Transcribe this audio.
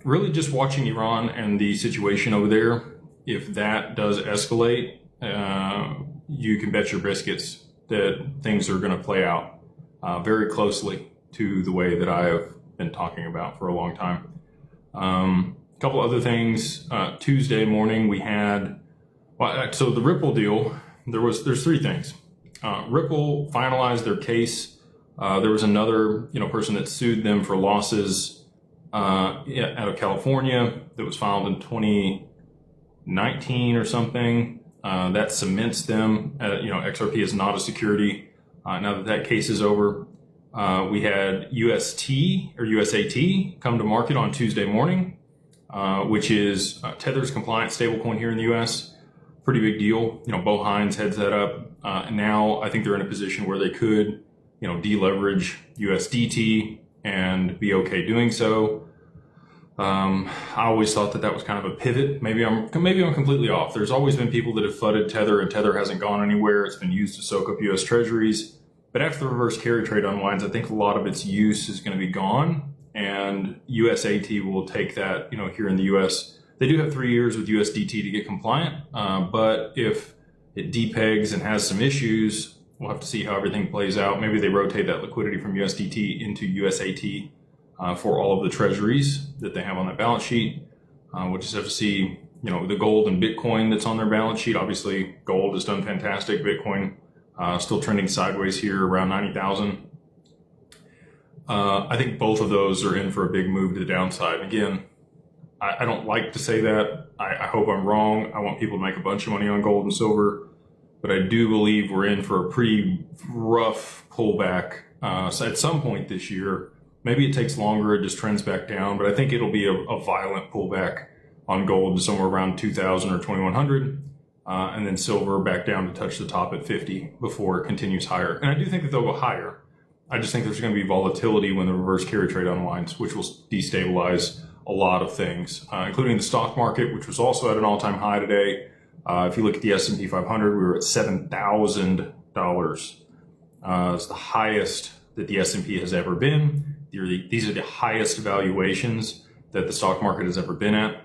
Really just watching Iran and the situation over there. If that does escalate, you can bet your biscuits that things are going to play out very closely to the way that I have been talking about for a long time. A couple other things. Tuesday morning we had, so the Ripple deal, there's three things. Ripple finalized their case. There was another person that sued them for losses out of California that was filed in 2019 or something. That cements them. XRP is not a security. Now that case is over, we had USAT come to market on Tuesday morning, which is Tether's compliant stablecoin here in the US. Pretty big deal. Bo Hines heads that up. Now I think they're in a position where they could, deleverage USDT and be okay doing so. I always thought that was kind of a pivot. Maybe I'm completely off. There's always been people that have flooded Tether, and Tether hasn't gone anywhere. It's been used to soak up US Treasuries. But after the reverse carry trade unwinds, I think a lot of its use is going to be gone, and USAT will take that. Here in the US, they do have 3 years with USDT to get compliant. But if it depegs and has some issues, we'll have to see how everything plays out. Maybe they rotate that liquidity from USDT into USAT for all of the treasuries that they have on that balance sheet. We'll just have to see, the gold and Bitcoin that's on their balance sheet. Obviously, gold has done fantastic. Bitcoin still trending sideways here around 90,000. I think both of those are in for a big move to the downside. Again, I don't like to say that. I hope I'm wrong. I want people to make a bunch of money on gold and silver, but I do believe we're in for a pretty rough pullback. So at some point this year, maybe it takes longer, it just trends back down, but I think it'll be a violent pullback on gold to somewhere around 2,000 or 2,100, and then silver back down to touch the top at 50 before it continues higher. And I do think that they'll go higher. I just think there's going to be volatility when the reverse carry trade unwinds, which will destabilize a lot of things, including the stock market, which was also at an all-time high today. If you look at the S&P 500, we were at $7,000. It's the highest that the S&P has ever been. These are the highest valuations that the stock market has ever been at.